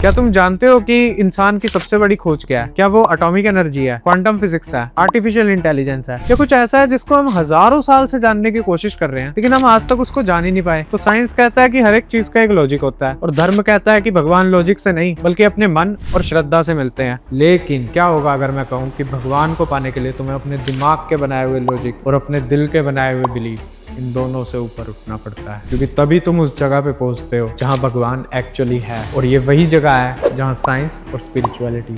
क्या तुम जानते हो कि इंसान की सबसे बड़ी खोज क्या है? क्या वो एटॉमिक एनर्जी है, क्वांटम फिजिक्स है, आर्टिफिशियल इंटेलिजेंस है, या कुछ ऐसा है जिसको हम हजारों साल से जानने की कोशिश कर रहे हैं लेकिन हम आज तक उसको जान ही नहीं पाए? तो साइंस कहता है कि हर एक चीज का एक लॉजिक होता है, और धर्म कहता है कि भगवान लॉजिक से नहीं बल्कि अपने मन और श्रद्धा से मिलते हैं। लेकिन क्या होगा अगर मैं कहूँ कि भगवान को पाने के लिए तुम्हें अपने दिमाग के बनाए हुए लॉजिक और अपने दिल के बनाए हुए बिलीफ, इन दोनों से ऊपर उठना पड़ता है, क्योंकि तभी तुम उस जगह पे पहुंचते हो जहां भगवान एक्चुअली है। और ये वही जगह है जहां साइंस और स्पिरिचुअलिटी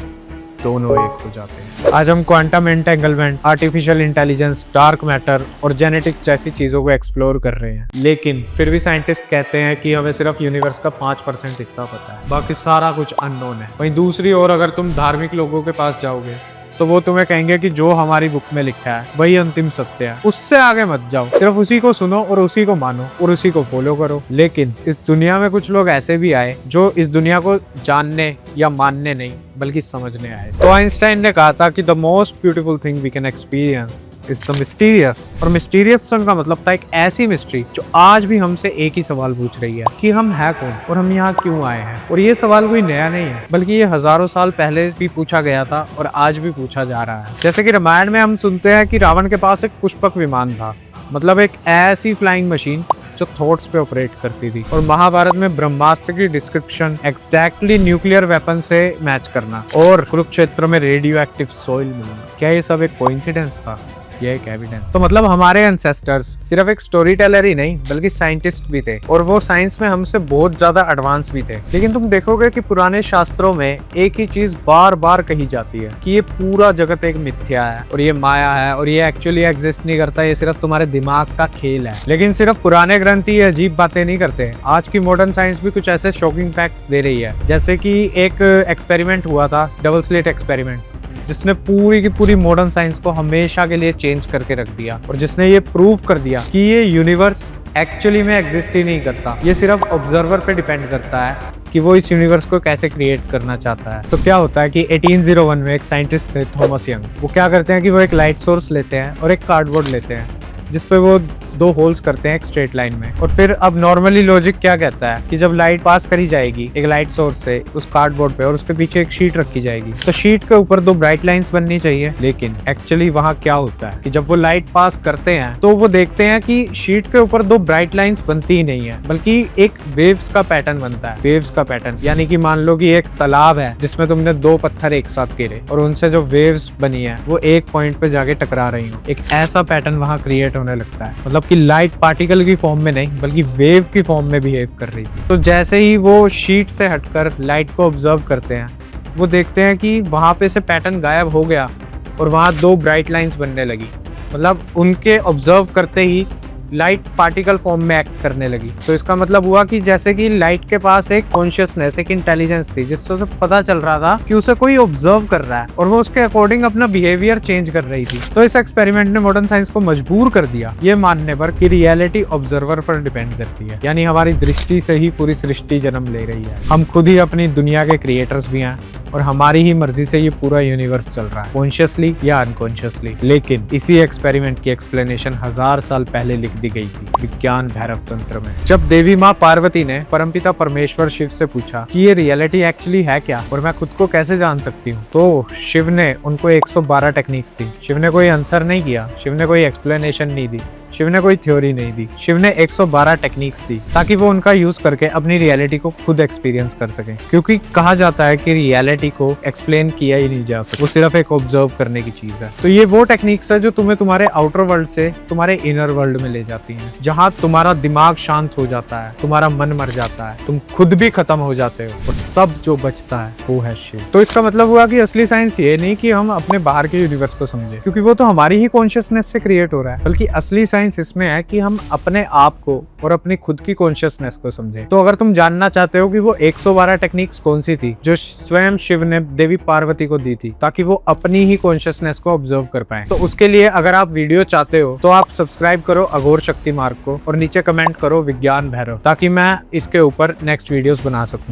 दोनों एक हो जाते हैं। आज हम quantum entanglement, artificial intelligence, dark matter और जेनेटिक्स जैसी चीजों को एक्सप्लोर कर रहे हैं। लेकिन फिर भी साइंटिस्ट कहते हैं कि हमें सिर्फ यूनिवर्स का 5% हिस्सा पता है, बाकी सारा कुछ अननोन है। वहीं दूसरी ओर अगर तुम धार्मिक लोगों के पास जाओगे तो वो तुम्हें कहेंगे कि जो हमारी बुक में लिखा है वही अंतिम सत्य है, उससे आगे मत जाओ, सिर्फ उसी को सुनो और उसी को मानो और उसी को फॉलो करो। लेकिन इस दुनिया में कुछ लोग ऐसे भी आए जो इस दुनिया को जानने या मानने नहीं बल्कि समझने आए। तो आइंस्टाइन ने कहा था कि the most beautiful thing we can experience is the mysterious. और मिस्टीरियस का मतलब था एक ऐसी मिस्ट्री जो आज भी हमसे एक ही सवाल पूछ रही है कि हम है कौन और हम यहाँ क्यों आए हैं। और ये सवाल कोई नया नहीं है, बल्कि ये हजारों साल पहले भी पूछा गया था और आज भी पूछा जा रहा है। जैसे कि रामायण में हम सुनते हैं कि रावण के पास एक पुष्पक विमान था, मतलब एक ऐसी फ्लाइंग मशीन जो थॉट्स पे ऑपरेट करती थी। और महाभारत में ब्रह्मास्त्र की डिस्क्रिप्शन एग्जैक्टली न्यूक्लियर वेपन से मैच करना, और कुरुक्षेत्र में रेडियो एक्टिव सॉइल मिलना, क्या ये सब एक कोइंसिडेंस था? ये एक एविडेंस। तो मतलब हमारे एंसेस्टर्स सिर्फ एक स्टोरी टेलर ही नहीं बल्कि साइंटिस्ट भी थे, और वो साइंस में हमसे बहुत ज्यादा एडवांस भी थे। लेकिन तुम देखोगे कि पुराने शास्त्रों में एक ही चीज बार बार कही जाती है कि ये पूरा जगत एक मिथ्या है और ये माया है और ये एक्चुअली एग्जिस्ट नहीं करता, ये सिर्फ तुम्हारे दिमाग का खेल है। लेकिन सिर्फ पुराने ग्रंथ ही अजीब बातें नहीं करते, आज की मॉडर्न साइंस भी कुछ ऐसे शॉकिंग फैक्ट्स दे रही है। जैसे कि एक एक्सपेरिमेंट हुआ था, डबल स्लिट एक्सपेरिमेंट, जिसने पूरी की पूरी मॉडर्न साइंस को हमेशा के लिए चेंज करके रख दिया, और जिसने ये प्रूव कर दिया कि ये यूनिवर्स एक्चुअली में एग्जिस्ट ही नहीं करता, ये सिर्फ ऑब्जर्वर पे डिपेंड करता है कि वो इस यूनिवर्स को कैसे क्रिएट करना चाहता है। तो क्या होता है कि 1801 में एक साइंटिस्ट थे, थॉमस यंग। वो क्या करते हैं कि वो एक लाइट सोर्स लेते हैं और एक कार्डबोर्ड लेते हैं जिसपे वो दो होल्स करते हैं एक स्ट्रेट लाइन में। और फिर अब नॉर्मली लॉजिक क्या कहता है कि जब लाइट पास करी जाएगी एक लाइट सोर्स से उस कार्डबोर्ड पे और उसके पीछे एक शीट रखी जाएगी, तो शीट के ऊपर दो ब्राइट लाइंस बननी चाहिए। लेकिन एक्चुअली वहां क्या होता है कि जब वो लाइट पास करते हैं तो वो देखते हैं कि शीट के ऊपर दो ब्राइट लाइंस बनती ही नहीं है, बल्कि एक वेव्स का पैटर्न बनता है। वेव्स का पैटर्न यानी कि मान लो कि एक तालाब है जिसमें तुमने दो पत्थर एक साथ गिरे और उनसे जो वेव्स बनी है वो एक पॉइंट पे जाके टकरा रही हो। एक ऐसा पैटर्न वहां क्रिएट होने लगता है, मतलब कि लाइट पार्टिकल की फॉर्म में नहीं बल्कि वेव की फॉर्म में बिहेव कर रही थी। तो जैसे ही वो शीट से हटकर लाइट को ऑब्जर्व करते हैं, वो देखते हैं कि वहां पे से पैटर्न गायब हो गया और वहां दो ब्राइट लाइंस बनने लगी। मतलब उनके ऑब्जर्व करते ही लाइट पार्टिकल फॉर्म में एक्ट करने लगी। तो इसका मतलब हुआ कि जैसे कि लाइट के पास एक कॉन्शियसनेस, एक इंटेलिजेंस थी जिससे उसे पता चल रहा था कि उसे कोई ऑब्जर्व कर रहा है और वो उसके अकॉर्डिंग अपना बिहेवियर चेंज कर रही थी। तो इस एक्सपेरिमेंट ने मॉडर्न साइंस को मजबूर कर दिया ये मानने पर कि रियलिटी ऑब्जर्वर पर डिपेंड करती है, यानी हमारी दृष्टि से ही पूरी सृष्टि जन्म ले रही है। हम खुद ही अपनी दुनिया के क्रिएटर्स भी हैं और हमारी ही मर्जी से ये पूरा यूनिवर्स चल रहा है, कॉन्शियसली या अनकॉन्शियसली। लेकिन इसी एक्सपेरिमेंट की एक्सप्लेनेशन 1000 साल पहले लिख दी गई थी विज्ञान भैरव तंत्र में, जब देवी माँ पार्वती ने परमपिता परमेश्वर शिव से पूछा कि ये रियलिटी एक्चुअली है क्या और मैं खुद को कैसे जान सकती हूँ। तो शिव ने उनको 112 टेक्निक्स दी। शिव ने कोई आंसर नहीं किया, शिव ने कोई एक्सप्लेनेशन नहीं दी, शिव ने कोई थ्योरी नहीं दी, शिव ने 112 टेक्निक्स दी ताकि वो उनका यूज करके अपनी रियलिटी को खुद एक्सपीरियंस कर सके। क्योंकि कहा जाता है कि रियलिटी को एक्सप्लेन किया ही नहीं जा सकता, वो सिर्फ एक ऑब्जर्व करने की चीज है। तो ये वो टेक्निक्स है जो तुम्हें तुम्हारे आउटर वर्ल्ड से तुम्हारे इनर वर्ल्ड में ले जाती हैं, जहाँ तुम्हारा दिमाग शांत हो जाता है, तुम्हारा मन मर जाता है, तुम खुद भी खत्म हो जाते हो और तब जो बचता है वो है शिव। तो इसका मतलब हुआ कि असली साइंस ये नहीं कि हम अपने बाहर के यूनिवर्स को समझे, क्योंकि वो तो हमारी ही कॉन्शियसनेस से क्रिएट हो रहा है, बल्कि असली साइंस इसमें है कि हम अपने आप को और अपनी खुद की कॉन्शियसनेस को समझें। तो अगर तुम जानना चाहते हो कि वो 112 टेक्निक्स कौन सी थी जो स्वयं शिव ने देवी पार्वती को दी थी ताकि वो अपनी ही कॉन्शियसनेस को ऑब्जर्व कर पाए, तो उसके लिए अगर आप वीडियो चाहते हो तो आप सब्सक्राइब करो अघोर शक्ति मार्ग को और नीचे कमेंट करो विज्ञान भैरव, ताकि मैं इसके ऊपर नेक्स्ट वीडियोस बना सकूं।